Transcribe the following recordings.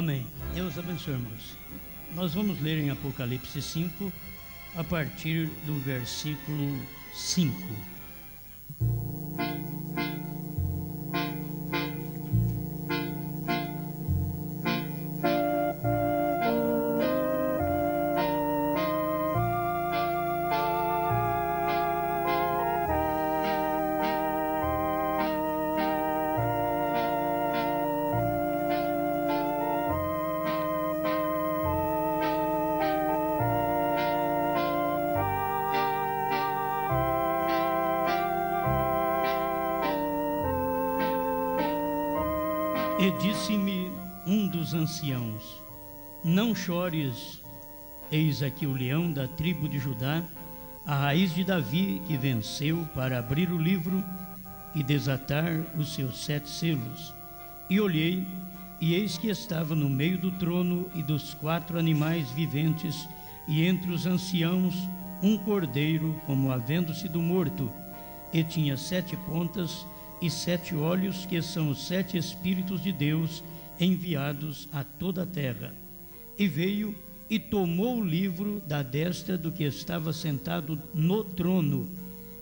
Amém. Deus abençoe, irmãos. Nós vamos ler em Apocalipse 5, a partir do versículo 5. E disse-me um dos anciãos: não chores, eis aqui o leão da tribo de Judá, a raiz de Davi, que venceu para abrir o livro e desatar os seus 7 selos. E olhei, e eis que estava no meio do trono e dos 4 animais viventes, e entre os anciãos um cordeiro, como havendo sido morto, e tinha 7 pontas e 7 olhos, que são os 7 Espíritos de Deus enviados a toda a terra. E veio e tomou o livro da destra do que estava sentado no trono,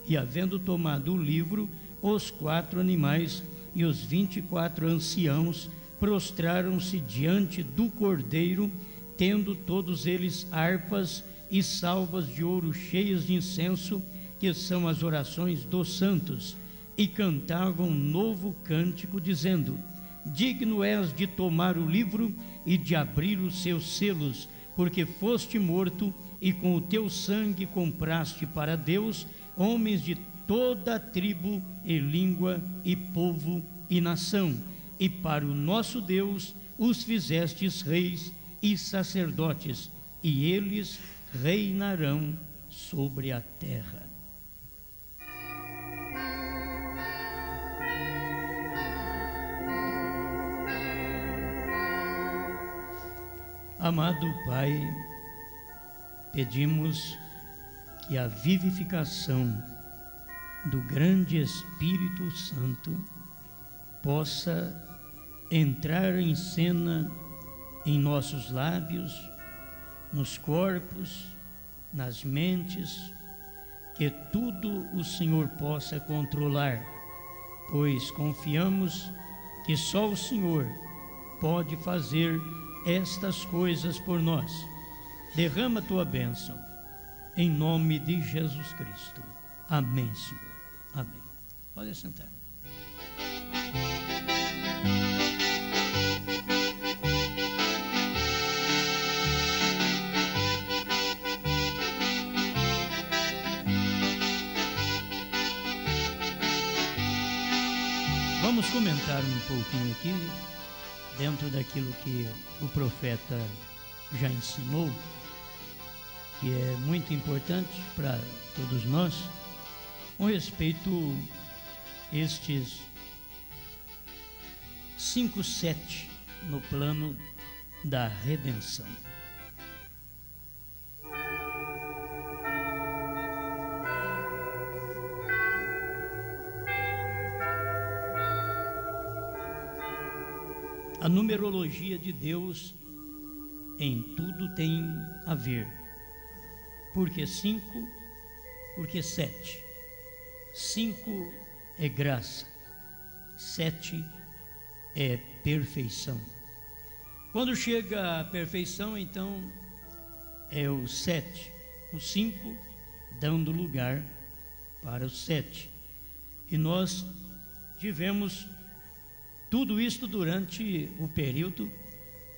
e havendo tomado o livro, os 4 animais e os 24 anciãos prostraram-se diante do cordeiro, tendo todos eles harpas e salvas de ouro cheias de incenso, que são as orações dos santos, e cantavam um novo cântico, dizendo: digno és de tomar o livro e de abrir os seus selos, porque foste morto, e com o teu sangue compraste para Deus homens de toda a tribo e língua e povo e nação, e para o nosso Deus os fizestes reis e sacerdotes, e eles reinarão sobre a terra. Amado Pai, pedimos que a vivificação do grande Espírito Santo possa entrar em cena em nossos lábios, nos corpos, nas mentes, que tudo o Senhor possa controlar, pois confiamos que só o Senhor pode fazer estas coisas por nós. Derrama a tua bênção, em nome de Jesus Cristo. Amém, Senhor. Amém. Pode sentar. Vamos comentar um pouquinho aqui, dentro daquilo que o profeta já ensinou, que é muito importante para todos nós, com respeito a estes 5/7 no plano da redenção. A numerologia de Deus em tudo tem a ver. Por que 5? Porque 7. 5 é graça, 7 é perfeição. Quando chega a perfeição, então é o 7, o 5 dando lugar para o 7. E nós tivemos tudo isto durante o período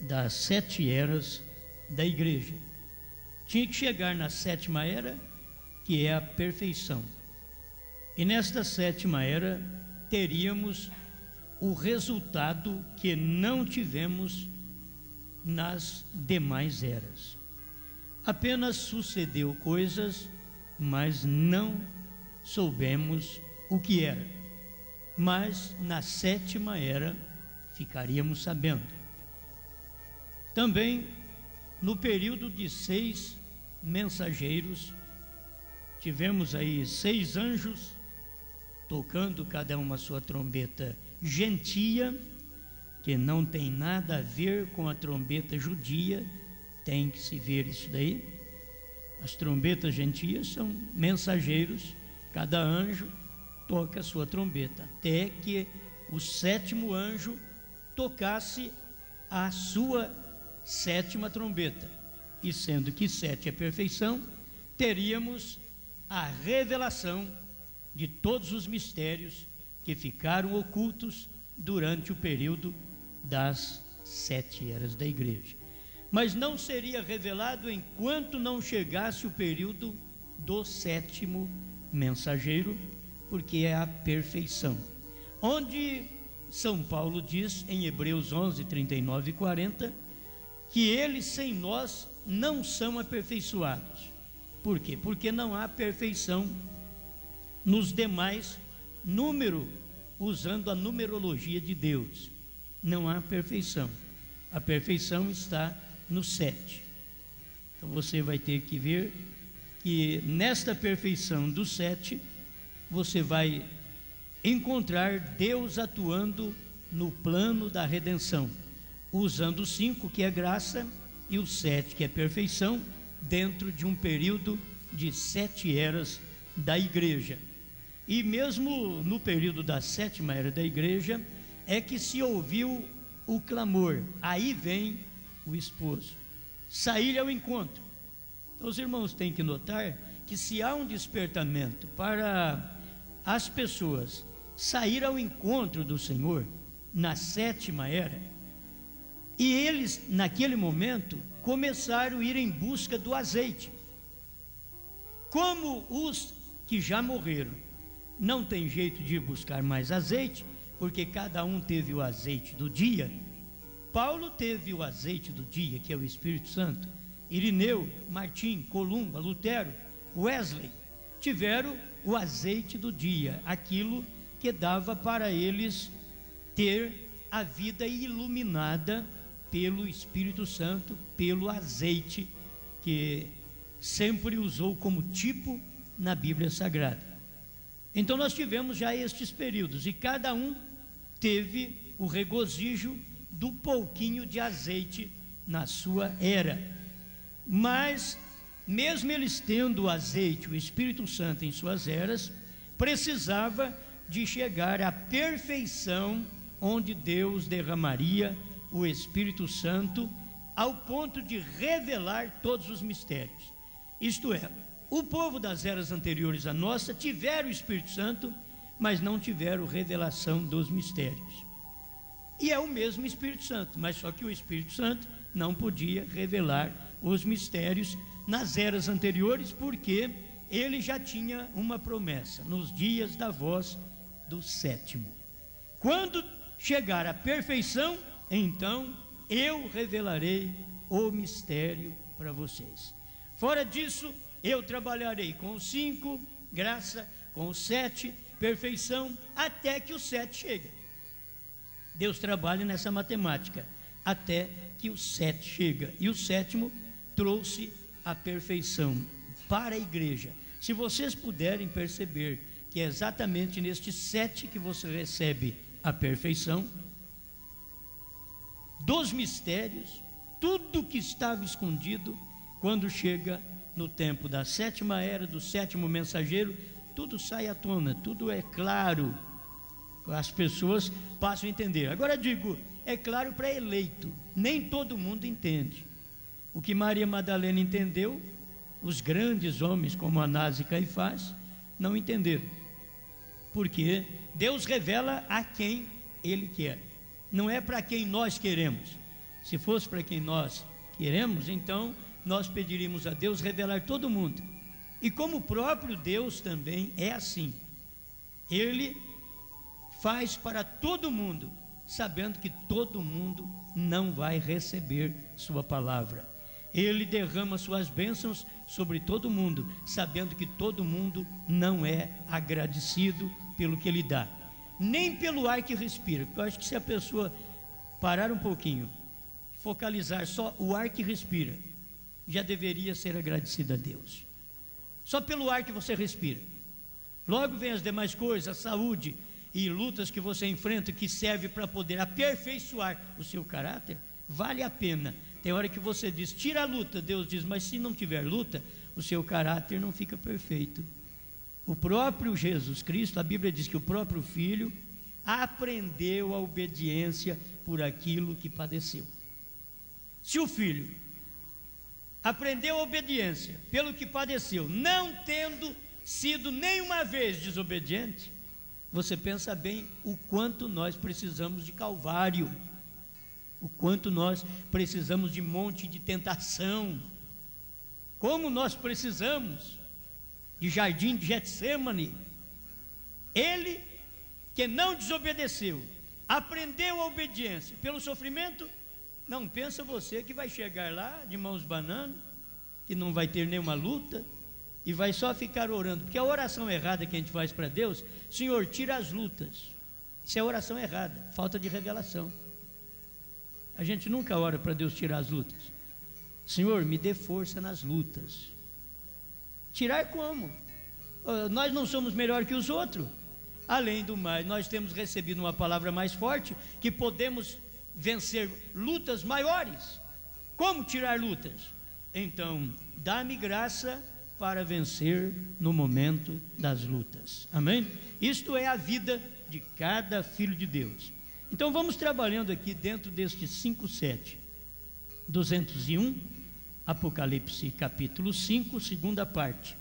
das 7 eras da igreja. Tinha que chegar na 7ª era, que é a perfeição. E nesta 7ª era teríamos o resultado que não tivemos nas demais eras. Apenas sucedeu coisas, mas não soubemos o que era. Mas na 7ª era ficaríamos sabendo. Também no período de 6 mensageiros, tivemos aí 6 anjos tocando cada uma a sua trombeta gentia, que não tem nada a ver com a trombeta judia. Tem que se ver isso daí. As trombetas gentias são mensageiros, cada anjo toca a sua trombeta, até que o sétimo anjo tocasse a sua sétima trombeta. E sendo que 7 é perfeição, teríamos a revelação de todos os mistérios que ficaram ocultos durante o período das 7 eras da igreja. Mas não seria revelado enquanto não chegasse o período do sétimo mensageiro, porque é a perfeição. Onde São Paulo diz em Hebreus 11, 39 e 40, que eles sem nós não são aperfeiçoados. Por quê? Porque não há perfeição nos demais número, usando a numerologia de Deus. Não há perfeição. A perfeição está no 7. Então você vai ter que ver que nesta perfeição do 7, você vai encontrar Deus atuando no plano da redenção, usando o 5, que é graça, e o 7, que é perfeição, dentro de um período de 7 eras da igreja. E mesmo no período da 7ª era da igreja, é que se ouviu o clamor, aí vem o esposo, sair ao encontro. Então os irmãos têm que notar que se há um despertamento para as pessoas sair ao encontro do Senhor na 7ª era, e eles naquele momento começaram a ir em busca do azeite. Como os que já morreram não tem jeito de ir buscar mais azeite, porque cada um teve o azeite do dia. Paulo teve o azeite do dia, que é o Espírito Santo. Irineu, Martim, Columba, Lutero, Wesley tiveram o azeite do dia, aquilo que dava para eles ter a vida iluminada pelo Espírito Santo, pelo azeite que sempre usou como tipo na Bíblia Sagrada. Então nós tivemos já estes períodos, e cada um teve o regozijo do pouquinho de azeite na sua era. Mas mesmo eles tendo o azeite, o Espírito Santo em suas eras, precisava de chegar à perfeição, onde Deus derramaria o Espírito Santo ao ponto de revelar todos os mistérios. Isto é, o povo das eras anteriores à nossa tiveram o Espírito Santo, mas não tiveram revelação dos mistérios. E é o mesmo Espírito Santo, mas só que o Espírito Santo não podia revelar os mistérios nas eras anteriores, porque ele já tinha uma promessa: nos dias da voz do 7º. Quando chegar à perfeição, então eu revelarei o mistério para vocês. Fora disso, eu trabalharei com o 5, graça, com o 7, perfeição, até que o 7 chegue. Deus trabalha nessa matemática, até que o 7 chega. E o 7º trouxe a perfeição para a igreja. Se vocês puderem perceber que é exatamente neste 7 que você recebe a perfeição dos mistérios, tudo que estava escondido, quando chega no tempo da 7ª era, do 7º mensageiro, tudo sai à tona, tudo é claro, as pessoas passam a entender. Agora digo, é claro para eleito, nem todo mundo entende. O que Maria Madalena entendeu, os grandes homens como Anás e Caifás não entenderam, porque Deus revela a quem Ele quer, não é para quem nós queremos. Se fosse para quem nós queremos, então nós pediríamos a Deus revelar todo mundo. E como o próprio Deus também é assim, Ele faz para todo mundo, sabendo que todo mundo não vai receber sua palavra. Ele derrama suas bênçãos sobre todo mundo, sabendo que todo mundo não é agradecido pelo que Ele dá, nem pelo ar que respira. Eu acho que se a pessoa parar um pouquinho, focalizar só o ar que respira, já deveria ser agradecida a Deus. Só pelo ar que você respira. Logo vem as demais coisas, a saúde, e lutas que você enfrenta, que serve para poder aperfeiçoar o seu caráter, vale a pena. Tem hora que você diz, tira a luta, Deus diz, mas se não tiver luta, o seu caráter não fica perfeito. O próprio Jesus Cristo, a Bíblia diz que o próprio Filho aprendeu a obediência por aquilo que padeceu. Se o Filho aprendeu a obediência pelo que padeceu, não tendo sido nenhuma vez desobediente, você pensa bem o quanto nós precisamos de Calvário, o quanto nós precisamos de monte de tentação, como nós precisamos de jardim de Getsêmani. Ele que não desobedeceu, aprendeu a obediência pelo sofrimento. Não pensa você que vai chegar lá de mãos banando, que não vai ter nenhuma luta e vai só ficar orando, porque a oração errada que a gente faz para Deus, Senhor, tira as lutas, isso é oração errada, falta de revelação. A gente nunca ora para Deus tirar as lutas. Senhor, me dê força nas lutas. Tirar como? Nós não somos melhor que os outros. Além do mais, nós temos recebido uma palavra mais forte, que podemos vencer lutas maiores. Como tirar lutas? Então, dá-me graça para vencer no momento das lutas. Amém? Isto é a vida de cada filho de Deus. Então vamos trabalhando aqui dentro destes 5:7, 201, Apocalipse capítulo 5, segunda parte.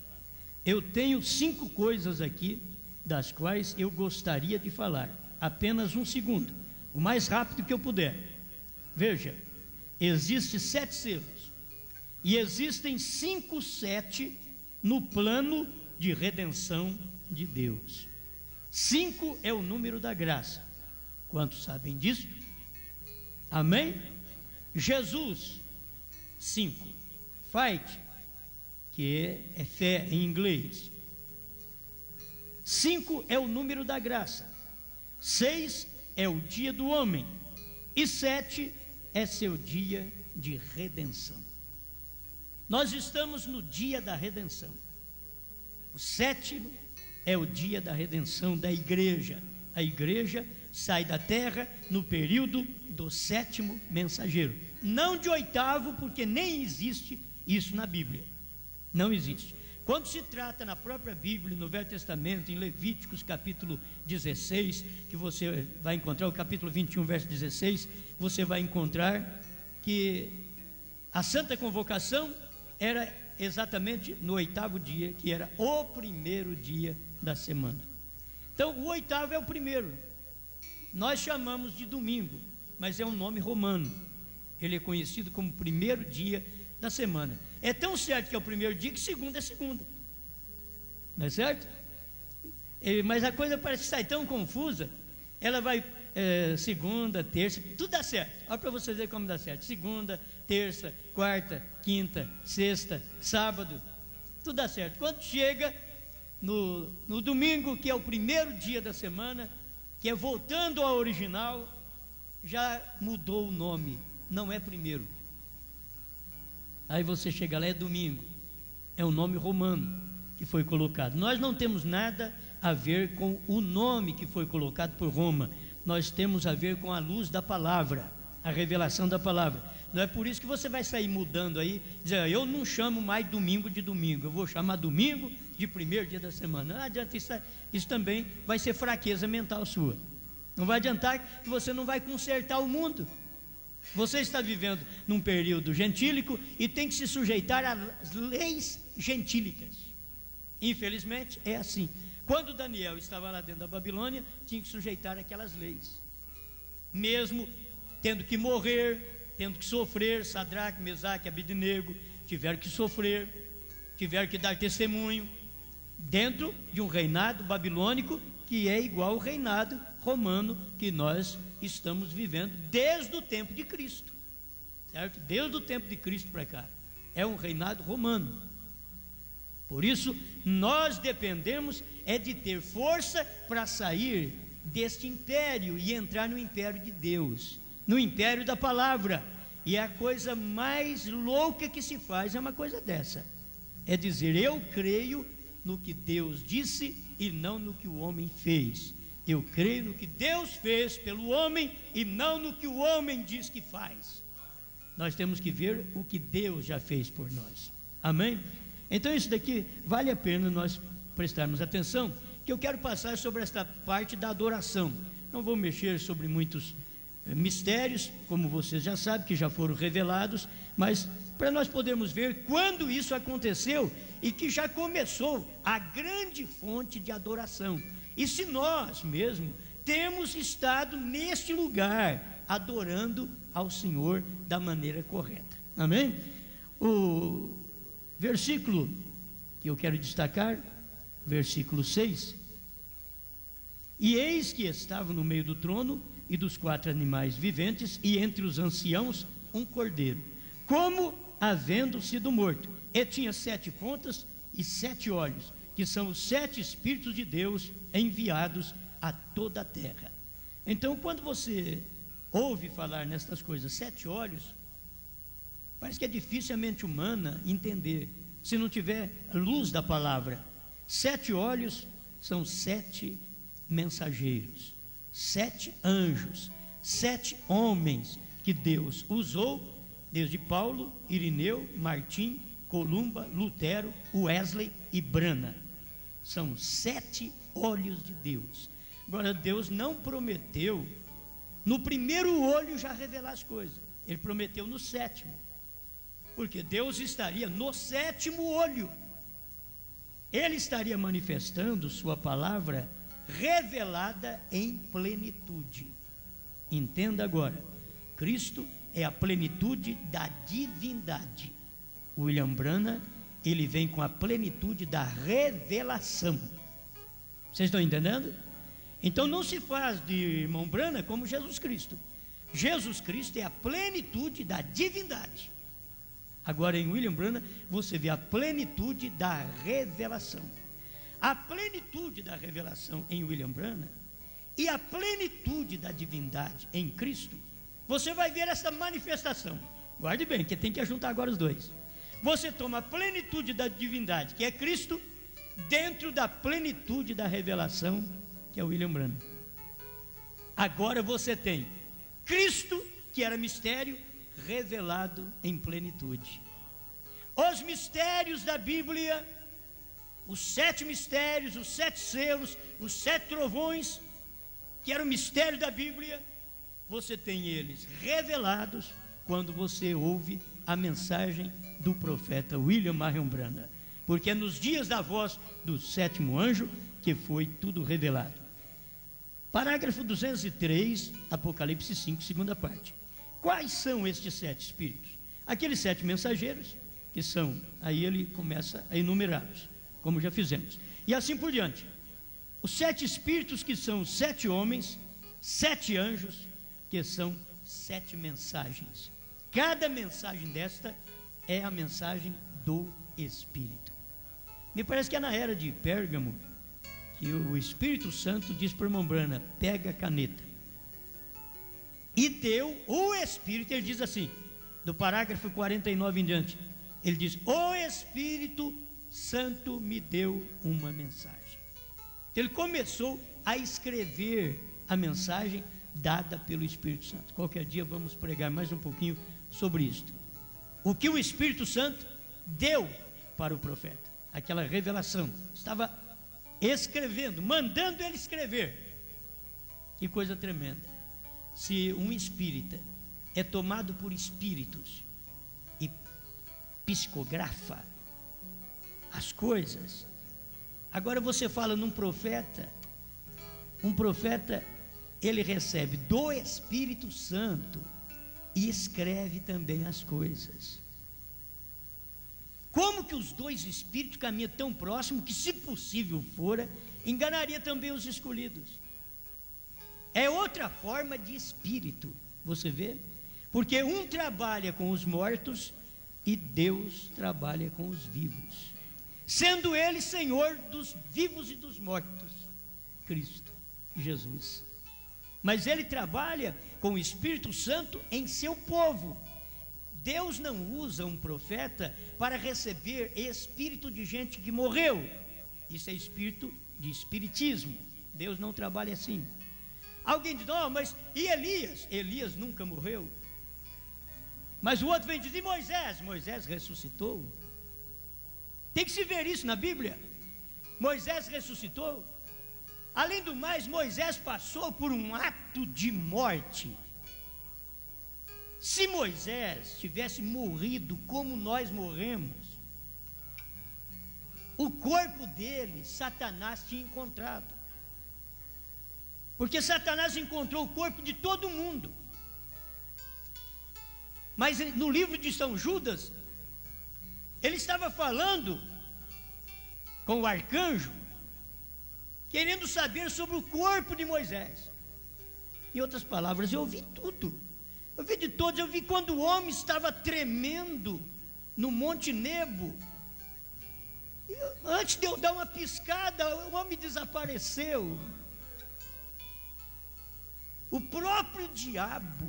Eu tenho 5 coisas aqui, das quais eu gostaria de falar, apenas um segundo, o mais rápido que eu puder. Veja, existem 7 selos, e existem 5/7 no plano de redenção de Deus. 5 é o número da graça. Quantos sabem disso? Amém? Jesus, 5, fight, que é fé em inglês. 5 é o número da graça. 6 é o dia do homem. E 7 é seu dia de redenção. Nós estamos no dia da redenção. O 7º é o dia da redenção da igreja. A igreja sai da terra no período do 7º mensageiro, não de 8º, porque nem existe isso na Bíblia, não existe. Quando se trata na própria Bíblia, no Velho Testamento, em Levíticos capítulo 16, que você vai encontrar, o capítulo 21, verso 16, você vai encontrar que a Santa Convocação era exatamente no 8º dia, que era o primeiro dia da semana. Então o 8º é o primeiro. Nós chamamos de domingo, mas é um nome romano. Ele é conhecido como primeiro dia da semana. É tão certo que é o primeiro dia que segunda é segunda. Não é certo? Mas a coisa parece que sai tão confusa. Ela vai segunda, terça, tudo dá certo. Olha para você ver como dá certo. Segunda, terça, quarta, quinta, sexta, sábado, tudo dá certo. Quando chega no domingo, que é o primeiro dia da semana, que é voltando ao original, já mudou o nome, não é primeiro. Aí você chega lá, é domingo, é um nome romano que foi colocado. Nós não temos nada a ver com o nome que foi colocado por Roma, nós temos a ver com a luz da palavra, a revelação da palavra. Não é por isso que você vai sair mudando aí, dizer, eu não chamo mais domingo de domingo, eu vou chamar domingo de primeiro dia da semana. Não adianta, isso também vai ser fraqueza mental sua. Não vai adiantar, que você não vai consertar o mundo. Você está vivendo num período gentílico e tem que se sujeitar às leis gentílicas. Infelizmente é assim. Quando Daniel estava lá dentro da Babilônia, tinha que sujeitar aquelas leis, mesmo tendo que morrer, tendo que sofrer. Sadraque, Mesaque, Abednego tiveram que sofrer, tiveram que dar testemunho dentro de um reinado babilônico que é igual ao reinado romano que nós estamos vivendo desde o tempo de Cristo, certo? Desde o tempo de Cristo para cá é um reinado romano. Por isso nós dependemos de ter força para sair deste império e entrar no império de Deus, no império da palavra. E a coisa mais louca que se faz é uma coisa dessa, é dizer, eu creio no que Deus disse e não no que o homem fez. Eu creio no que Deus fez pelo homem e não no que o homem diz que faz. Nós temos que ver o que Deus já fez por nós. Amém? Então isso daqui vale a pena nós prestarmos atenção, que eu quero passar sobre esta parte da adoração. Não vou mexer sobre muitos mistérios, como vocês já sabem, que já foram revelados, mas para nós podermos ver quando isso aconteceu e que já começou a grande fonte de adoração. E se nós mesmo temos estado neste lugar, adorando ao Senhor da maneira correta. Amém? O versículo que eu quero destacar, versículo 6. E eis que estava no meio do trono e dos 4 animais viventes, e entre os anciãos um cordeiro, como havendo sido morto, e tinha 7 pontas e 7 olhos, que são os 7 Espíritos de Deus enviados a toda a terra. Então, quando você ouve falar nestas coisas, 7 olhos, parece que é difícil a mente humana entender, se não tiver luz da palavra. 7 olhos são 7 mensageiros, 7 anjos, 7 homens que Deus usou, desde Paulo, Irineu, Martim, Columba, Lutero, Wesley e Brana. São 7 olhos de Deus. Agora, Deus não prometeu no primeiro olho já revelar as coisas. Ele prometeu no 7º, porque Deus estaria no 7º olho. Ele estaria manifestando sua palavra revelada em plenitude. Entenda agora, Cristo é a plenitude da divindade. William Branham, ele vem com a plenitude da revelação. Vocês estão entendendo? Então não se faz de irmão Branham como Jesus Cristo. Jesus Cristo é a plenitude da divindade. Agora em William Branham você vê a plenitude da revelação. A plenitude da revelação em William Branham e a plenitude da divindade em Cristo, você vai ver essa manifestação. Guarde bem, que tem que juntar agora os dois. Você toma a plenitude da divindade, que é Cristo, dentro da plenitude da revelação, que é William Branham. Agora você tem Cristo, que era mistério, revelado em plenitude. Os mistérios da Bíblia, os 7 mistérios, os 7 selos, os 7 trovões, que era o mistério da Bíblia, você tem eles revelados quando você ouve a mensagem do profeta William Marion Branham, porque é nos dias da voz do 7º anjo que foi tudo revelado. Parágrafo 203, Apocalipse 5, segunda parte. Quais são estes 7 espíritos? Aqueles 7 mensageiros, que são, aí ele começa a enumerá-los, como já fizemos, e assim por diante. Os 7 espíritos, que são 7 homens, 7 anjos, que são 7 mensagens. Cada mensagem desta é a mensagem do Espírito. Me parece que é na era de Pérgamo que o Espírito Santo diz para o irmão Branham: pega a caneta. E deu o Espírito, ele diz assim, do parágrafo 49 em diante, ele diz: o Espírito Santo me deu uma mensagem. Então, ele começou a escrever a mensagem dada pelo Espírito Santo. Qualquer dia vamos pregar mais um pouquinho sobre isto. O que o Espírito Santo deu para o profeta, aquela revelação, estava escrevendo, mandando ele escrever. Que coisa tremenda. Se um espírita é tomado por espíritos e psicografa as coisas, agora você fala num profeta, um profeta, ele recebe do Espírito Santo e escreve também as coisas. Como que os dois espíritos caminham tão próximo que, se possível fora, enganaria também os escolhidos? É outra forma de espírito, você vê? Porque um trabalha com os mortos e Deus trabalha com os vivos, sendo Ele Senhor dos vivos e dos mortos, Cristo Jesus. Mas Ele trabalha com o Espírito Santo em seu povo. Deus não usa um profeta para receber espírito de gente que morreu. Isso é espírito de espiritismo. Deus não trabalha assim. Alguém diz: não, mas e Elias? Elias nunca morreu. Mas o outro vem dizer: e Moisés? Moisés ressuscitou. Tem que se ver isso na Bíblia. Moisés ressuscitou. Além do mais, Moisés passou por um ato de morte. Se Moisés tivesse morrido como nós morremos, o corpo dele, Satanás tinha encontrado. Porque Satanás encontrou o corpo de todo mundo. Mas no livro de São Judas, ele estava falando com o arcanjo, querendo saber sobre o corpo de Moisés. Em outras palavras, eu ouvi tudo. Eu vi de todos. Eu vi quando o homem estava tremendo no Monte Nebo. Antes de eu dar uma piscada, o homem desapareceu. O próprio diabo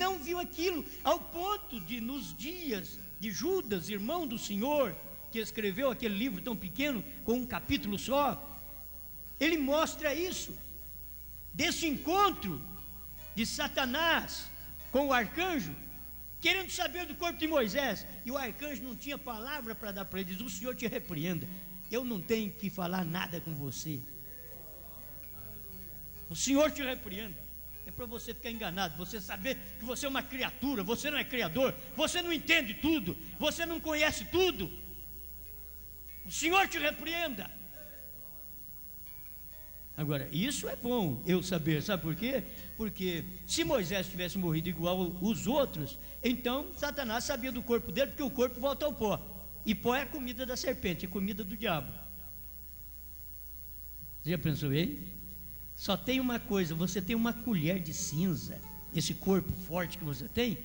não viu aquilo, ao ponto de, nos dias de Judas, irmão do Senhor, que escreveu aquele livro tão pequeno, com um capítulo só, ele mostra isso, desse encontro de Satanás com o arcanjo, querendo saber do corpo de Moisés, e o arcanjo não tinha palavra para dar para ele. Diz: o Senhor te repreenda, eu não tenho que falar nada com você. O Senhor te repreenda. É para você ficar enganado, você saber que você é uma criatura, você não é criador, você não entende tudo, você não conhece tudo. O Senhor te repreenda. Agora, isso é bom eu saber, sabe por quê? Porque se Moisés tivesse morrido igual os outros, então Satanás sabia do corpo dele, porque o corpo volta ao pó, e pó é a comida da serpente, é comida do diabo. Você já pensou aí? Só tem uma coisa: você tem uma colher de cinza, esse corpo forte que você tem,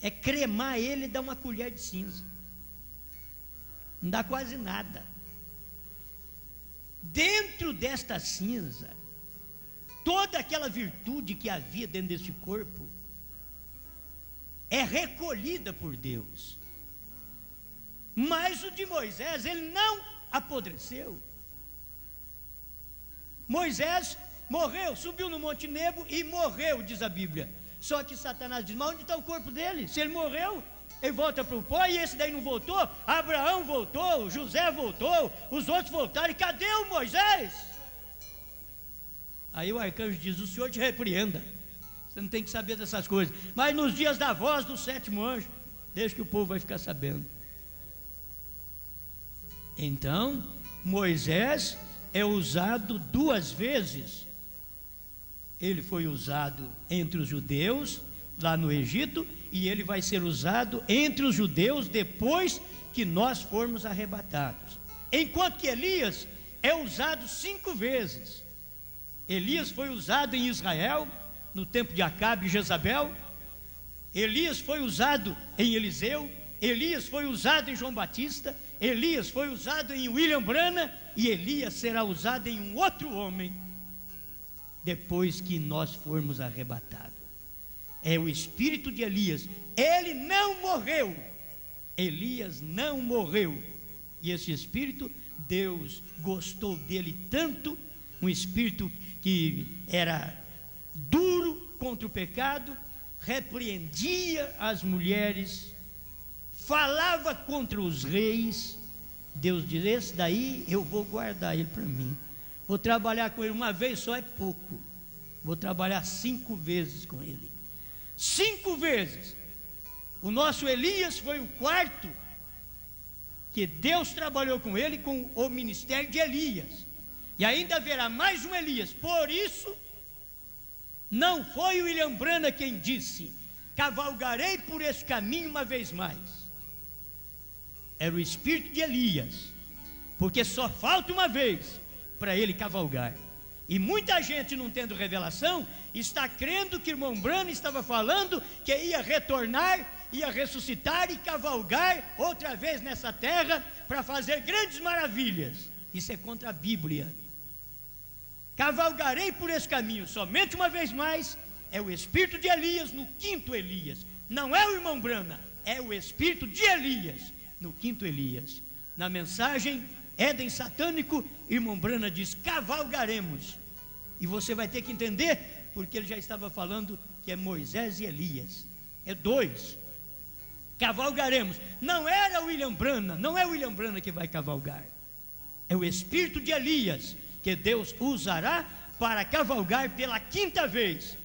é cremar ele e dar uma colher de cinza, não dá quase nada. Dentro desta cinza, toda aquela virtude que havia dentro desse corpo é recolhida por Deus. Mas o de Moisés, ele não apodreceu. Moisés morreu, subiu no Monte Nebo e morreu, diz a Bíblia. Só que Satanás diz: mas onde está o corpo dele? Se ele morreu, ele volta para o pó, e esse daí não voltou. Abraão voltou, José voltou, os outros voltaram, e cadê o Moisés? Aí o arcanjo diz: o Senhor te repreenda, você não tem que saber dessas coisas, mas nos dias da voz do sétimo anjo, deixa que o povo vai ficar sabendo. Então Moisés é usado duas vezes. Ele foi usado entre os judeus lá no Egito, e ele vai ser usado entre os judeus depois que nós formos arrebatados. Enquanto que Elias é usado 5 vezes. Elias foi usado em Israel no tempo de Acabe e Jezabel. Elias foi usado em Eliseu. Elias foi usado em João Batista. Elias foi usado em William Branham, e Elias será usado em um outro homem depois que nós formos arrebatados. É o espírito de Elias. Ele não morreu. Elias não morreu. E esse espírito, Deus gostou dele tanto, um espírito que era duro contra o pecado, repreendia as mulheres, falava contra os reis. Deus diz: esse daí eu vou guardar ele para mim, vou trabalhar com ele uma vez só é pouco, vou trabalhar 5 vezes com ele. 5 vezes. O nosso Elias foi o 4º que Deus trabalhou com ele, com o ministério de Elias, e ainda haverá mais um Elias. Por isso, não foi o William Branham quem disse: cavalgarei por esse caminho uma vez mais. Era o espírito de Elias, porque só falta uma vez para ele cavalgar. E muita gente, não tendo revelação, está crendo que o irmão Branham estava falando que ia retornar, ia ressuscitar e cavalgar outra vez nessa terra para fazer grandes maravilhas. Isso é contra a Bíblia. Cavalgarei por esse caminho somente uma vez mais. É o espírito de Elias no 5º Elias. Não é o irmão Branham, é o espírito de Elias no 5º Elias. Na mensagem Éden satânico, irmão Brana diz: cavalgaremos. E você vai ter que entender, porque ele já estava falando que é Moisés e Elias. É dois. Cavalgaremos. Não era William Brana, não é William Brana que vai cavalgar. É o espírito de Elias que Deus usará para cavalgar pela 5ª vez.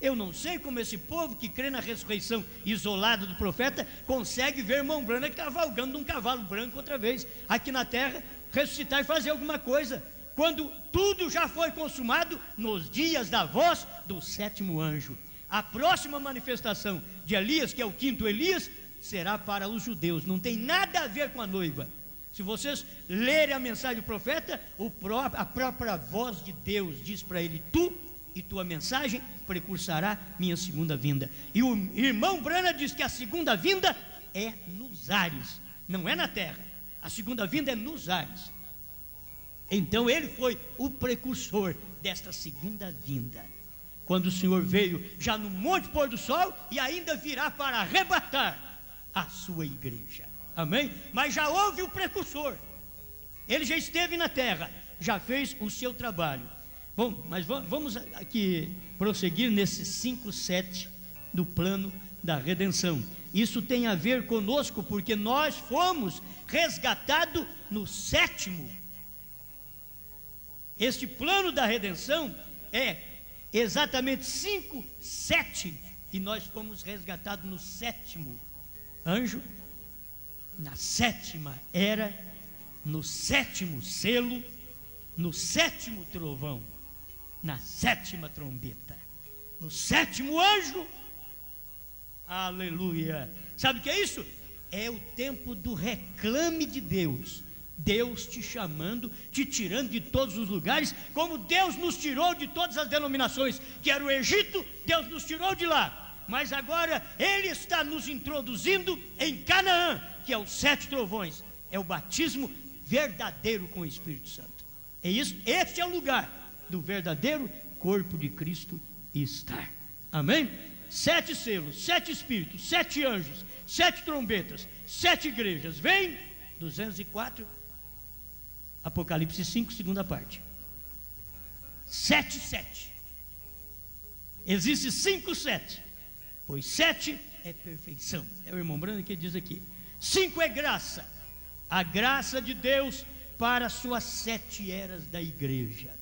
Eu não sei como esse povo que crê na ressurreição isolada do profeta consegue ver irmão Brana cavalgando num cavalo branco outra vez aqui na terra, ressuscitar e fazer alguma coisa, quando tudo já foi consumado nos dias da voz do 7º anjo. A próxima manifestação de Elias, que é o 5º Elias, será para os judeus, não tem nada a ver com a noiva. Se vocês lerem a mensagem do profeta, a própria voz de Deus diz para ele: tu e tua mensagem precursará minha segunda vinda. E o irmão Brana diz que a segunda vinda é nos ares, não é na terra. A segunda vinda é nos ares. Então ele foi o precursor desta segunda vinda, quando o Senhor veio já no Monte Pôr do Sol, e ainda virá para arrebatar a sua igreja. Amém? Mas já houve o precursor. Ele já esteve na terra, já fez o seu trabalho. Bom, mas vamos aqui prosseguir nesses 5:7 do plano da redenção. Isso tem a ver conosco, porque nós fomos resgatados no 7º. Este plano da redenção é exatamente 5:7, e nós fomos resgatados no 7º anjo, na 7ª era, no 7º selo, no 7º trovão, na 7ª trombeta, no 7º anjo. Aleluia! Sabe o que é isso? É o tempo do reclame de Deus. Deus te chamando, te tirando de todos os lugares, como Deus nos tirou de todas as denominações, que era o Egito. Deus nos tirou de lá, mas agora Ele está nos introduzindo em Canaã, que é os 7 trovões, é o batismo verdadeiro com o Espírito Santo. É isso, este é o lugar do verdadeiro corpo de Cristo estar. Amém? 7 selos, 7 espíritos, 7 anjos, 7 trombetas, 7 igrejas. Vem 204, Apocalipse 5, segunda parte. 7, 7. Existe 5, 7. Pois 7 é perfeição. É o irmão Brando que diz aqui. 5 é graça. A graça de Deus para as suas 7 eras da igreja.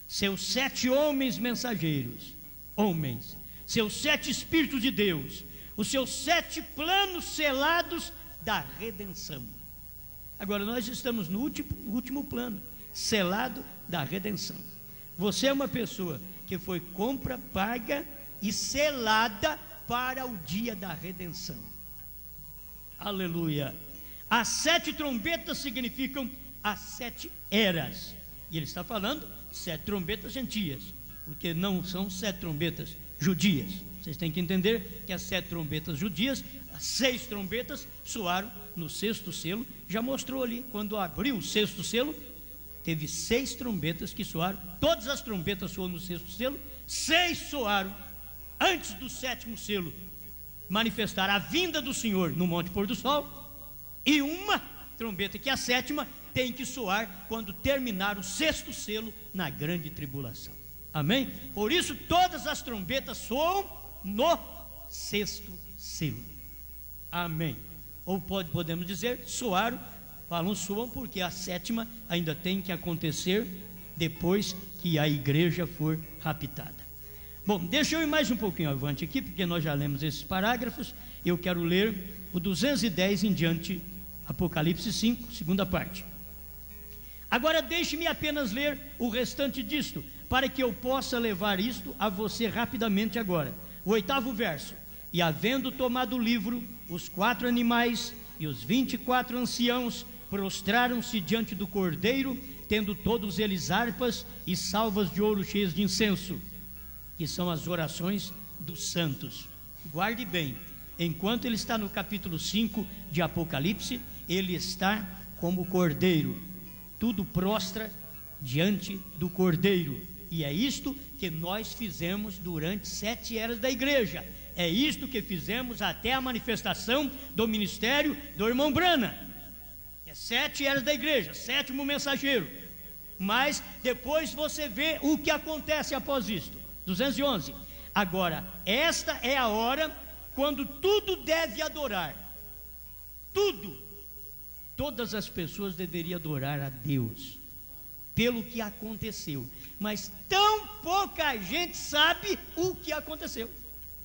Seus 7 homens mensageiros. Homens. Seus 7 espíritos de Deus. Os seus 7 planos selados da redenção. Agora nós estamos no último plano, selado da redenção. Você é uma pessoa que foi compra, paga e selada para o dia da redenção. Aleluia. As 7 trombetas significam as 7 eras. E ele está falando 7 trombetas gentias, porque não são 7 trombetas judias. Vocês têm que entender que as 7 trombetas judias, as 6 trombetas soaram no 6º selo. Já mostrou ali, quando abriu o 6º selo, teve 6 trombetas que soaram. Todas as trombetas soaram no 6º selo. 6 soaram antes do 7º selo manifestar a vinda do Senhor no Monte Pôr do Sol. E uma trombeta, que é a 7ª, tem que soar quando terminar o 6º selo na grande tribulação. Amém? Por isso todas as trombetas soam no 6º selo. Amém? Ou podemos dizer, soaram, soam porque a 7ª ainda tem que acontecer depois que a igreja for raptada. Bom, deixa eu ir mais um pouquinho avante aqui, porque nós já lemos esses parágrafos. Eu quero ler o 210 em diante, Apocalipse 5, segunda parte. Agora deixe-me apenas ler o restante disto, para que eu possa levar isto a você rapidamente agora. O 8º verso. E havendo tomado o livro, os 4 animais e os 24 anciãos prostraram-se diante do Cordeiro, tendo todos eles harpas e salvas de ouro cheias de incenso, que são as orações dos santos. Guarde bem, enquanto ele está no capítulo 5 de Apocalipse, ele está como Cordeiro, tudo prostra diante do Cordeiro. E é isto que nós fizemos durante 7 eras da igreja. É isto que fizemos até a manifestação do ministério do irmão Brana. É 7 eras da igreja, 7º mensageiro. Mas depois você vê o que acontece após isto. 211. Agora, esta é a hora quando tudo deve adorar. Tudo. Todas as pessoas deveriam adorar a Deus pelo que aconteceu. Mas tão pouca gente sabe o que aconteceu.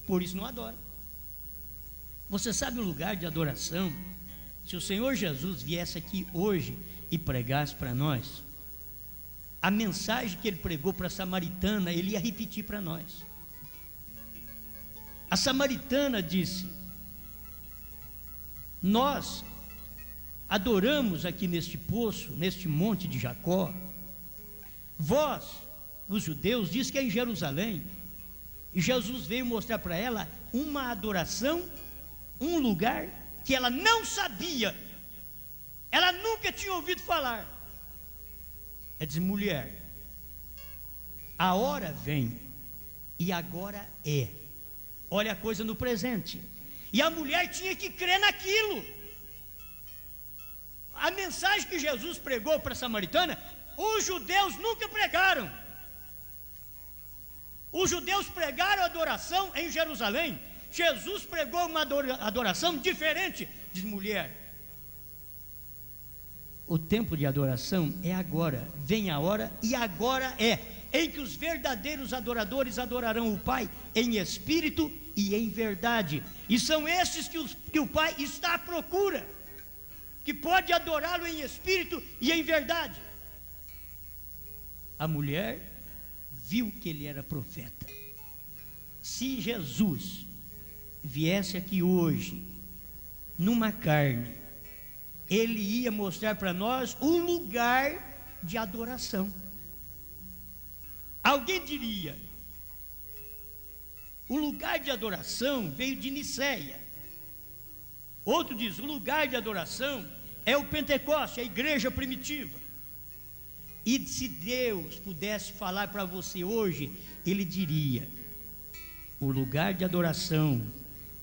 Por isso não adora. Você sabe o lugar de adoração? Se o Senhor Jesus viesse aqui hoje e pregasse para nós, a mensagem que ele pregou para a samaritana, ele ia repetir para nós. A samaritana disse: nós adoramos aqui neste poço, neste monte de Jacó. Vós, os judeus, diz que é em Jerusalém. E Jesus veio mostrar para ela uma adoração, um lugar que ela não sabia, ela nunca tinha ouvido falar. Ela diz: mulher, a hora vem e agora é. Olha a coisa no presente. E a mulher tinha que crer naquilo. A mensagem que Jesus pregou para a samaritana, os judeus nunca pregaram. Os judeus pregaram adoração em Jerusalém. Jesus pregou uma adoração diferente. Diz: mulher, o tempo de adoração é agora, vem a hora e agora é, em que os verdadeiros adoradores adorarão o Pai em espírito e em verdade. E são esses que o Pai está à procura, que pode adorá-lo em espírito e em verdade. A mulher viu que ele era profeta. Se Jesus viesse aqui hoje, numa carne, ele ia mostrar para nós o lugar de adoração. Alguém diria: o lugar de adoração veio de Niceia. Outro diz: o lugar de adoração é o Pentecoste, a igreja primitiva. E se Deus pudesse falar para você hoje, ele diria: o lugar de adoração,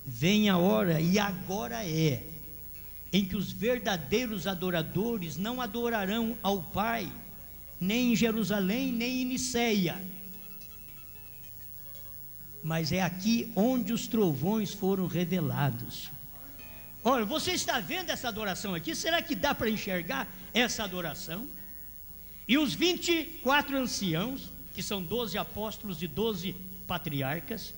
vem a hora e agora é, em que os verdadeiros adoradores não adorarão ao Pai, nem em Jerusalém, nem em Niceia, mas é aqui onde os trovões foram revelados. Olha, você está vendo essa adoração aqui? Será que dá para enxergar essa adoração? E os 24 anciãos, que são 12 apóstolos e 12 patriarcas,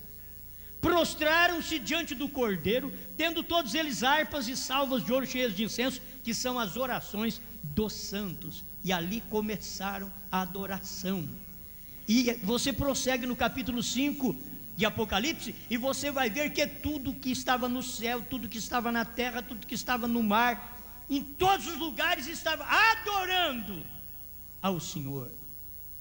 prostraram-se diante do Cordeiro, tendo todos eles harpas e salvas de ouro cheias de incenso, que são as orações dos santos. E ali começaram a adoração. E você prossegue no capítulo 5 de Apocalipse, e você vai ver que tudo que estava no céu, tudo que estava na terra, tudo que estava no mar, em todos os lugares estava adorando ao Senhor.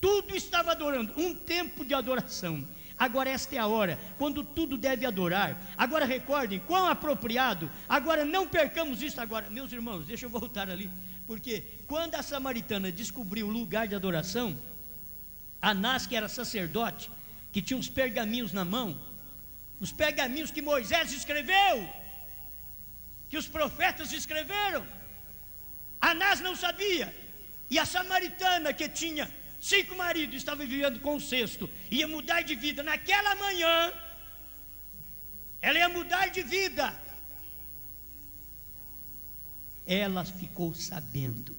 Tudo estava adorando, um tempo de adoração. Agora esta é a hora, quando tudo deve adorar. Agora recordem, quão apropriado. Agora não percamos isso agora. Meus irmãos, deixa eu voltar ali, porque quando a samaritana descobriu o lugar de adoração, Anás, que era sacerdote, que tinha os pergaminhos na mão, os pergaminhos que Moisés escreveu, que os profetas escreveram, Anás não sabia. E a samaritana, que tinha 5 maridos, estava vivendo com o 6º, ia mudar de vida naquela manhã. Ela ia mudar de vida. Ela ficou sabendo.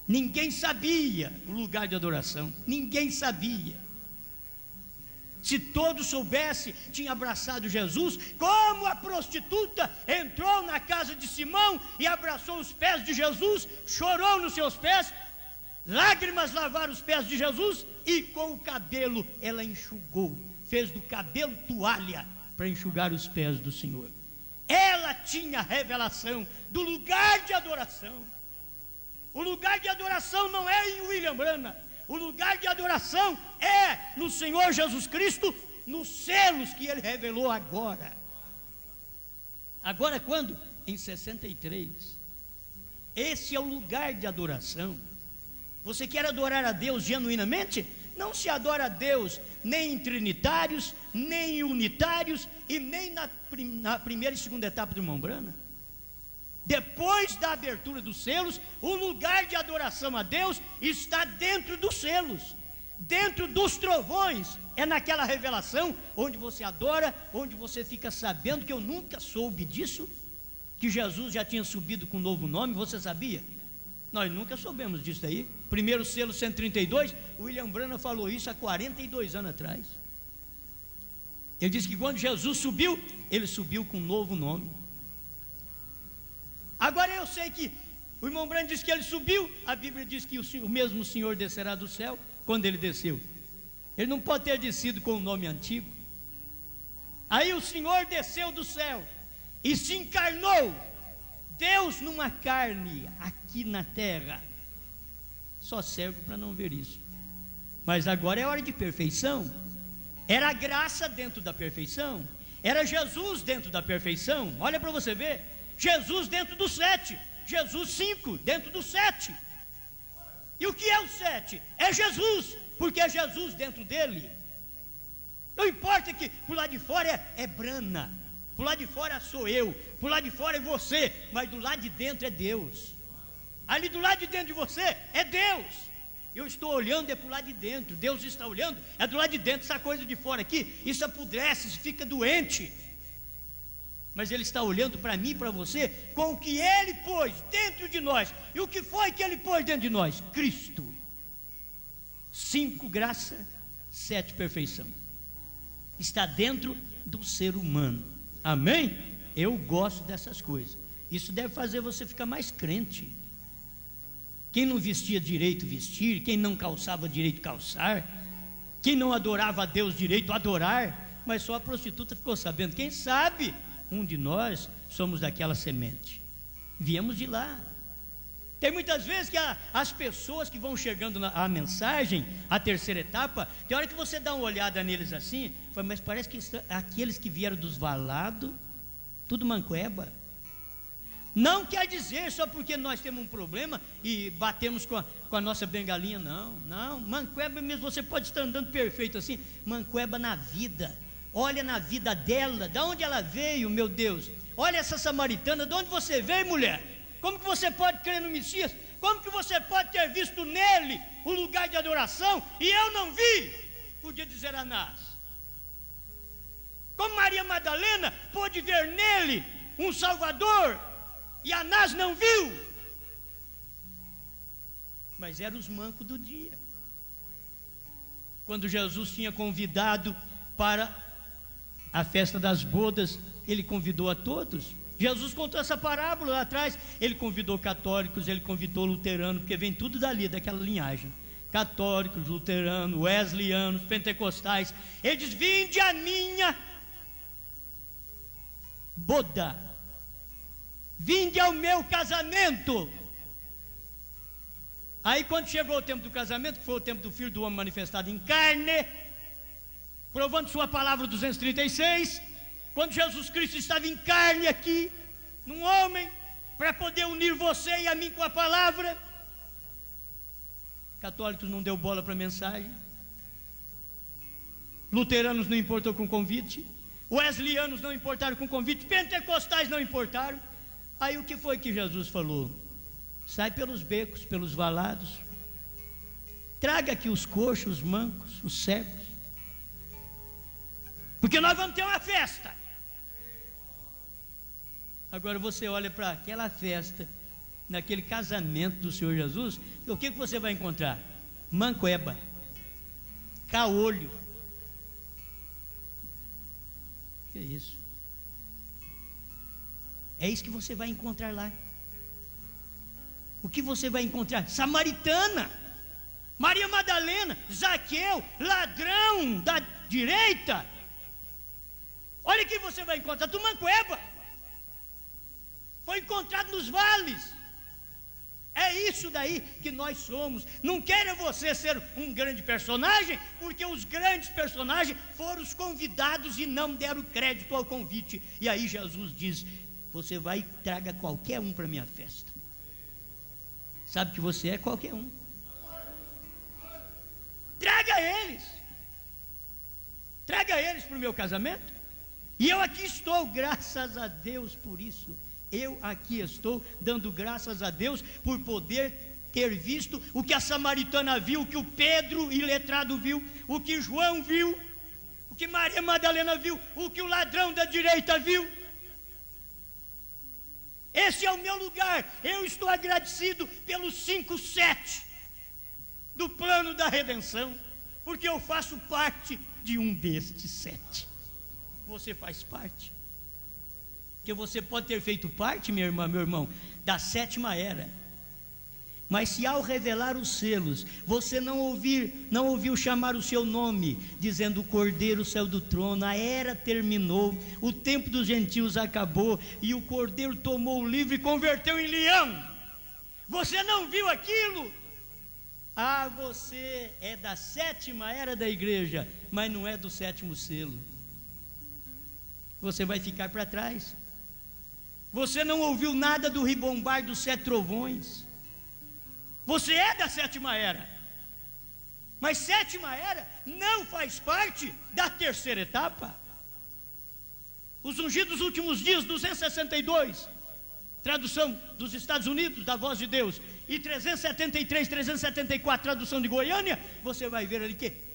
Ninguém sabia o lugar de adoração, ninguém sabia. Se todos soubessem, tinha abraçado Jesus, como a prostituta entrou na casa de Simão e abraçou os pés de Jesus, chorou nos seus pés, lágrimas lavaram os pés de Jesus, e com o cabelo ela enxugou, fez do cabelo toalha para enxugar os pés do Senhor. Ela tinha a revelação do lugar de adoração. O lugar de adoração não é em William Branham. O lugar de adoração é no Senhor Jesus Cristo, nos selos que Ele revelou agora. Agora quando? Em 63. Esse é o lugar de adoração. Você quer adorar a Deus genuinamente? Não se adora a Deus nem em trinitários, nem em unitários, e nem na primeira e segunda etapa do irmão Branham. Depois da abertura dos selos, o lugar de adoração a Deus está dentro dos selos, dentro dos trovões. É naquela revelação onde você adora, onde você fica sabendo, que eu nunca soube disso, que Jesus já tinha subido com um novo nome. Você sabia? Nós nunca soubemos disso aí. Primeiro selo 132, William Branham falou isso há 42 anos atrás. Ele disse que quando Jesus subiu, ele subiu com um novo nome. Agora eu sei que o irmão Branham disse que ele subiu, a Bíblia diz que o mesmo Senhor descerá do céu. Quando ele desceu, ele não pode ter descido com o nome antigo. Aí o Senhor desceu do céu e se encarnou, Deus numa carne aqui na terra. Só cego para não ver isso. Mas agora é hora de perfeição. Era a graça dentro da perfeição, era Jesus dentro da perfeição. Olha para você ver, Jesus dentro do 7, Jesus 5 dentro do 7. E o que é o 7? É Jesus, porque é Jesus dentro dele. Não importa que por lá de fora é Brana, por lá de fora sou eu, por lá de fora é você, mas do lado de dentro é Deus. Ali do lado de dentro de você é Deus. Eu estou olhando é para o lado de dentro, Deus está olhando é do lado de dentro. Essa coisa de fora aqui, isso apodrece, isso fica doente. Mas Ele está olhando para mim e para você com o que Ele pôs dentro de nós. E o que foi que Ele pôs dentro de nós? Cristo. 5, graça. 7, perfeição. Está dentro do ser humano. Amém? Eu gosto dessas coisas. Isso deve fazer você ficar mais crente. Quem não vestia direito, vestir. Quem não calçava direito, calçar. Quem não adorava a Deus direito, adorar. Mas só a prostituta ficou sabendo. Quem sabe um de nós somos daquela semente, viemos de lá. Tem muitas vezes que as pessoas que vão chegando à mensagem, a terceira etapa, tem hora que você dá uma olhada neles assim, fala, mas parece que aqueles que vieram dos valados, tudo manqueba. Não quer dizer só porque nós temos um problema e batemos com a nossa bengalinha, não, manqueba mesmo. Você pode estar andando perfeito assim, manqueba na vida. Olha na vida dela, de onde ela veio, meu Deus. Olha essa samaritana, de onde você veio, mulher? Como que você pode crer no Messias? Como que você pode ter visto nele o lugar de adoração e eu não vi? Podia dizer Anás. Como Maria Madalena pôde ver nele um Salvador e Anás não viu? Mas eram os mancos do dia. Quando Jesus tinha convidado para a festa das bodas, Ele convidou a todos. Jesus contou essa parábola lá atrás. Ele convidou católicos, Ele convidou luteranos, porque vem tudo dali, daquela linhagem. Católicos, luteranos, wesleyanos, pentecostais. Ele diz, vinde a minha boda, vinde ao meu casamento. Aí quando chegou o tempo do casamento, que foi o tempo do Filho do Homem manifestado em carne, provando sua palavra 236, quando Jesus Cristo estava em carne aqui, num homem, para poder unir você e a mim com a palavra. Católicos não deu bola para a mensagem, luteranos não importou com o convite, wesleyanos não importaram com o convite, pentecostais não importaram. Aí o que foi que Jesus falou? Sai pelos becos, pelos valados, traga aqui os coxos, os mancos, os cegos, porque nós vamos ter uma festa. Agora você olha para aquela festa, naquele casamento do Senhor Jesus, e o que você vai encontrar? Manqueba, caolho. Que é isso? É isso que você vai encontrar lá. O que você vai encontrar? Samaritana, Maria Madalena, Zaqueu, ladrão da direita. Olha o que você vai encontrar, do manqueba. Foi encontrado nos vales. É isso daí que nós somos. Não queira você ser um grande personagem, porque os grandes personagens foram os convidados e não deram crédito ao convite. E aí Jesus diz, você vai e traga qualquer um para a minha festa. Sabe que você é qualquer um. Traga eles. Traga eles para o meu casamento. E eu aqui estou, graças a Deus por isso. Eu aqui estou dando graças a Deus por poder ter visto o que a samaritana viu, o que o Pedro iletrado viu, o que João viu, o que Maria Madalena viu, o que o ladrão da direita viu. Esse é o meu lugar. Eu estou agradecido pelos 5/7 do plano da redenção, porque eu faço parte de um destes 7. Você faz parte. Porque você pode ter feito parte, minha irmã, meu irmão, da 7ª era. Mas se ao revelar os selos, você não ouviu chamar o seu nome, dizendo: o Cordeiro saiu do trono, a era terminou, o tempo dos gentios acabou, e o Cordeiro tomou o livro e converteu em leão. Você não viu aquilo? Ah, você é da 7ª era da igreja, mas não é do 7º selo. Você vai ficar para trás. Você não ouviu nada do ribombar dos 7 trovões. Você é da 7ª era, mas 7ª era não faz parte da 3ª etapa. Os ungidos últimos dias, 262, tradução dos Estados Unidos, da Voz de Deus, e 373, 374, tradução de Goiânia. Você vai ver ali que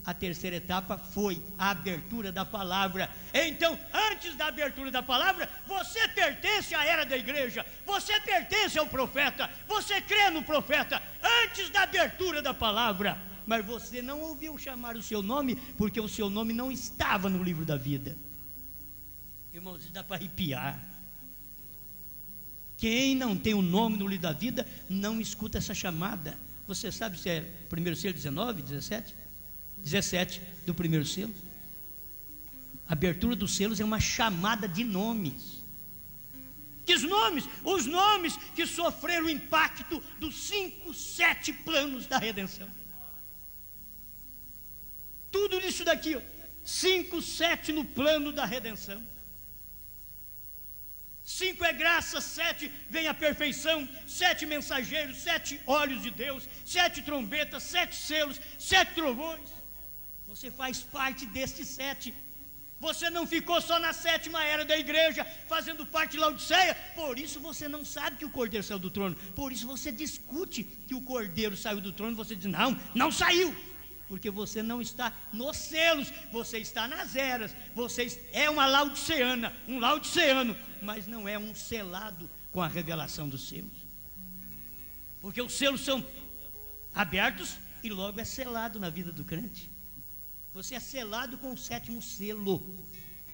a 3ª etapa foi a abertura da palavra. Então, antes da abertura da palavra, você pertence à era da igreja, você pertence ao profeta, você crê no profeta, antes da abertura da palavra. Mas você não ouviu chamar o seu nome, porque o seu nome não estava no livro da vida. Irmãos, isso dá para arrepiar. Quem não tem o nome no livro da vida, não escuta essa chamada. Você sabe se é 1 selo 19, 17? 17 do 1º selo. A abertura dos selos é uma chamada de nomes. Que nomes? Os nomes que sofreram o impacto dos 5/7 planos da redenção. Tudo isso daqui, 5/7 no plano da redenção. 5 é graça, 7 vem a perfeição, 7 mensageiros, 7 olhos de Deus, 7 trombetas, 7 selos, 7 trovões. Você faz parte destes 7. Você não ficou só na 7ª era da igreja, fazendo parte de Laodiceia. Por isso você não sabe que o Cordeiro saiu do trono. Por isso você discute que o Cordeiro saiu do trono. Você diz: não saiu. Porque você não está nos selos, você está nas eras. Você é uma laodiceana, um laodiceano, mas não é um selado com a revelação dos selos. Porque os selos são abertos e logo é selado na vida do crente. Você é selado com o 7º selo,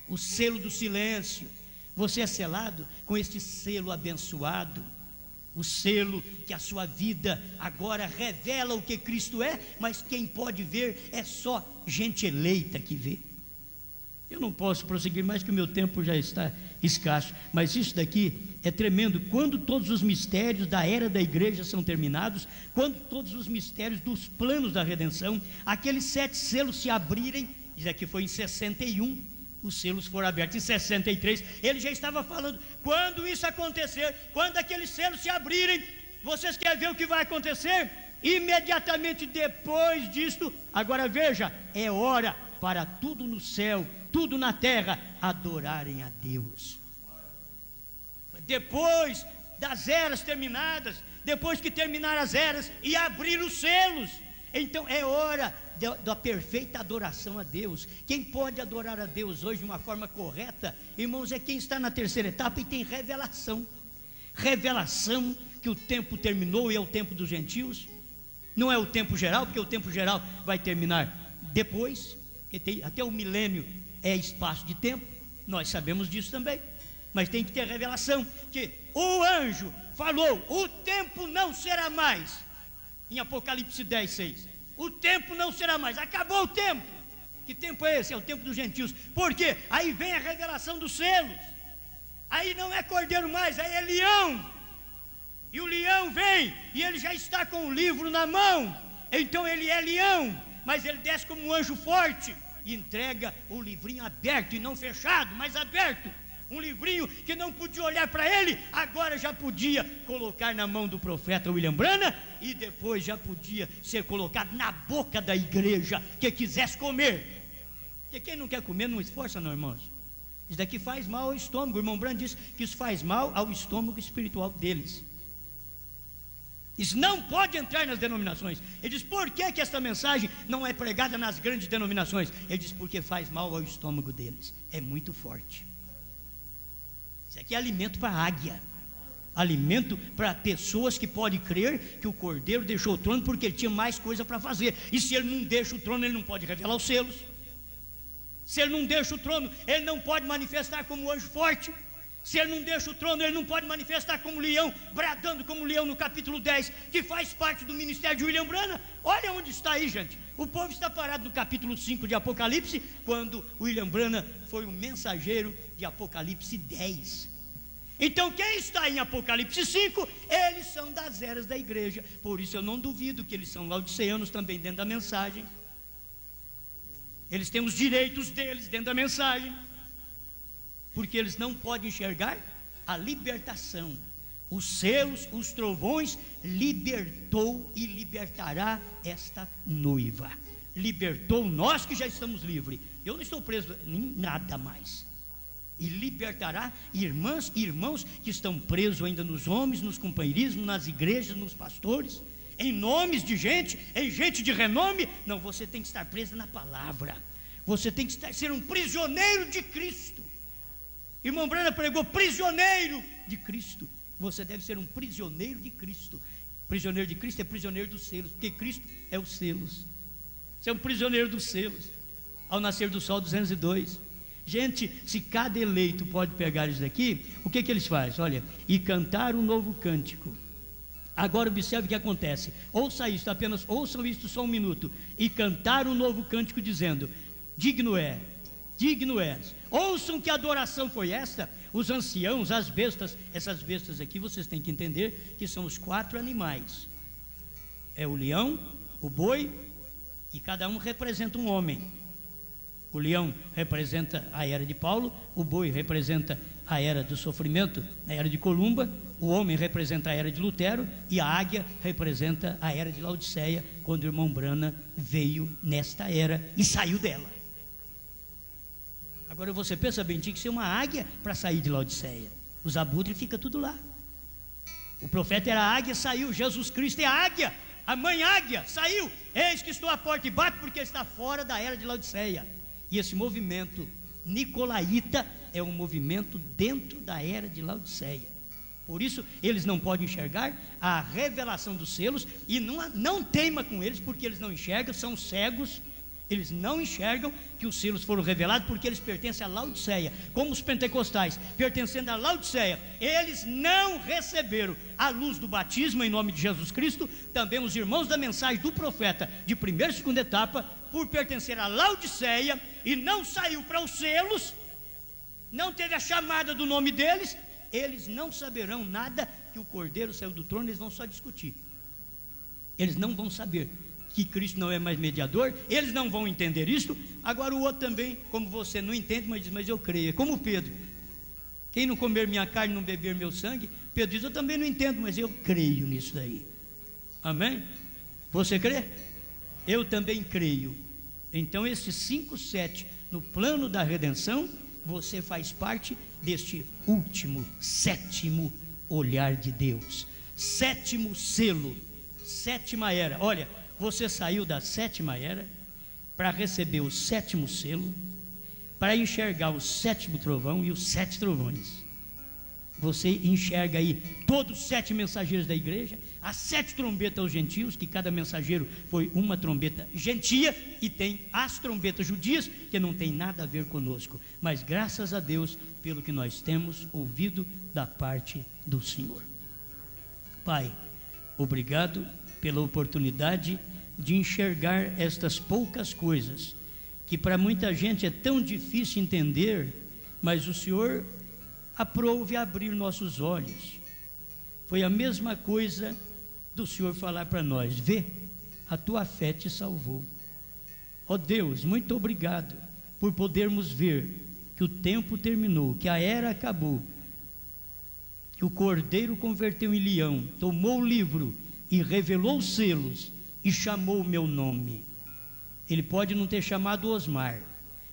o selo do silêncio. Você é selado com este selo abençoado, o selo que a sua vida agora revela o que Cristo é, mas quem pode ver é só gente eleita que vê. Eu não posso prosseguir mais, que o meu tempo já está escasso, mas isso daqui é tremendo. Quando todos os mistérios da era da igreja são terminados, quando todos os mistérios dos planos da redenção, aqueles 7 selos se abrirem, isso aqui foi em 61, os selos foram abertos em 63, ele já estava falando, quando isso acontecer, quando aqueles selos se abrirem, vocês querem ver o que vai acontecer? Imediatamente depois disto, agora veja, é hora para tudo no céu, tudo na terra, adorarem a Deus. Depois das eras terminadas, depois que terminar as eras e abrir os selos, então é hora da perfeita adoração a Deus. Quem pode adorar a Deus hoje de uma forma correta, irmãos, é quem está na 3ª etapa e tem revelação. Revelação que o tempo terminou e é o tempo dos gentios. Não é o tempo geral, porque o tempo geral vai terminar depois, porque até o milênio é espaço de tempo, nós sabemos disso também, mas tem que ter revelação, que o anjo falou, o tempo não será mais, em Apocalipse 10, 6, o tempo não será mais, acabou o tempo. Que tempo é esse? É o tempo dos gentios. Por quê? Aí vem a revelação dos selos, aí não é cordeiro mais, aí é leão, e o leão vem, e ele já está com o livro na mão, então ele é leão, mas ele desce como um anjo forte, e entrega o livrinho aberto, e não fechado, mas aberto, um livrinho que não podia olhar para ele, agora já podia colocar na mão do profeta William Branham, e depois já podia ser colocado na boca da igreja, que quisesse comer, porque quem não quer comer não esforça não, irmãos. Isso daqui faz mal ao estômago. O irmão Branham disse que isso faz mal ao estômago espiritual deles. Isso não pode entrar nas denominações. Ele diz: por que que essa mensagem não é pregada nas grandes denominações? Ele diz: porque faz mal ao estômago deles. É muito forte. Isso aqui é alimento para águia, alimento para pessoas que podem crer que o Cordeiro deixou o trono porque ele tinha mais coisa para fazer. E se ele não deixa o trono, ele não pode revelar os selos. Se ele não deixa o trono, ele não pode manifestar como anjo forte. Se ele não deixa o trono, ele não pode manifestar como leão, bradando como leão no capítulo 10, que faz parte do ministério de William Branham. Olha onde está aí, gente. O povo está parado no capítulo 5 de Apocalipse, quando William Branham foi o mensageiro de Apocalipse 10. Então quem está em Apocalipse 5, eles são das eras da igreja. Por isso eu não duvido que eles são laodiceanos também dentro da mensagem. Eles têm os direitos deles dentro da mensagem, porque eles não podem enxergar a libertação. Os selos, os trovões, libertou e libertará esta noiva. Libertou nós que já estamos livres. Eu não estou preso em nada mais. E libertará irmãs e irmãos que estão presos ainda nos homens, nos companheirismos, nas igrejas, nos pastores, em nomes de gente, em gente de renome. Não, você tem que estar preso na palavra. Você tem que ser um prisioneiro de Cristo. Irmão Branham pregou prisioneiro de Cristo. Você deve ser um prisioneiro de Cristo. Prisioneiro de Cristo é prisioneiro dos selos, porque Cristo é os selos. Você é um prisioneiro dos selos. Ao nascer do sol 202. Gente, se cada eleito pode pegar isso daqui, o que eles fazem? Olha, e cantar um novo cântico. Agora observe o que acontece. Ouça isso, apenas ouçam isso só um minuto. E cantar um novo cântico dizendo: digno é, digno és. Ouçam que adoração foi esta. Os anciãos, as bestas, essas bestas aqui vocês têm que entender que são os 4 animais. É o leão, o boi, e cada um representa um homem. O leão representa a era de Paulo, o boi representa a era do sofrimento, a era de Columba, o homem representa a era de Lutero, e a águia representa a era de Laodiceia, quando o irmão Branham veio nesta era e saiu dela. Agora você pensa bem, tinha que ser uma águia para sair de Laodiceia. Os abutres ficam tudo lá. O profeta era a águia, saiu. Jesus Cristo é a águia, a mãe águia, saiu. Eis que estou à porta e bato, porque está fora da era de Laodiceia. E esse movimento nicolaíta é um movimento dentro da era de Laodiceia. Por isso eles não podem enxergar a revelação dos selos. E não teima com eles, porque eles não enxergam, são cegos. Eles não enxergam que os selos foram revelados, porque eles pertencem a Laodiceia. Como os pentecostais, pertencendo a Laodiceia, eles não receberam a luz do batismo em nome de Jesus Cristo. Também os irmãos da mensagem do profeta de primeira e segunda etapa, por pertencer a Laodiceia e não saiu para os selos, não teve a chamada do nome deles, eles não saberão nada que o Cordeiro saiu do trono. Eles vão só discutir. Eles não vão saber que Cristo não é mais mediador, eles não vão entender isso. Agora o outro também, como você não entende, mas diz: mas eu creio. É como Pedro: quem não comer minha carne, não beber meu sangue. Pedro diz: eu também não entendo, mas eu creio nisso daí. Amém? Você crê? Eu também creio. Então esses 5/7 no plano da redenção, você faz parte deste último, 7º olhar de Deus, 7º selo, 7ª era. Olha, você saiu da 7ª era para receber o 7º selo, para enxergar o 7º trovão e os 7 trovões. Você enxerga aí todos os 7 mensageiros da igreja, as 7 trombetas aos gentios, que cada mensageiro foi uma trombeta gentia, e tem as trombetas judias, que não tem nada a ver conosco, mas graças a Deus pelo que nós temos ouvido da parte do Senhor. Pai, obrigado pela oportunidade de enxergar estas poucas coisas, que para muita gente é tão difícil entender, mas o Senhor aprove abrir nossos olhos. Foi a mesma coisa do Senhor falar para nós: vê, a tua fé te salvou. Ó Deus, muito obrigado por podermos ver que o tempo terminou, que a era acabou, que o Cordeiro converteu em leão, tomou o livro e revelou os selos e chamou o meu nome. Ele pode não ter chamado Osmar,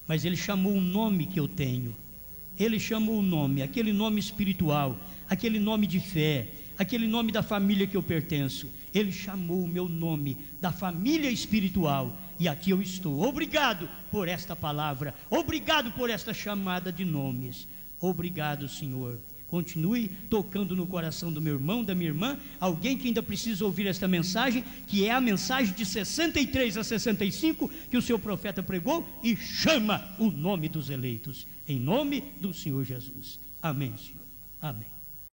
mas ele chamou o nome que eu tenho. Ele chamou o nome, aquele nome espiritual, aquele nome de fé, aquele nome da família que eu pertenço. Ele chamou o meu nome da família espiritual, e aqui eu estou. Obrigado por esta palavra, obrigado por esta chamada de nomes. Obrigado, Senhor. Continue tocando no coração do meu irmão, da minha irmã, alguém que ainda precisa ouvir esta mensagem, que é a mensagem de 63 a 65 que o seu profeta pregou, e chama o nome dos eleitos, em nome do Senhor Jesus. Amém, Senhor. Amém.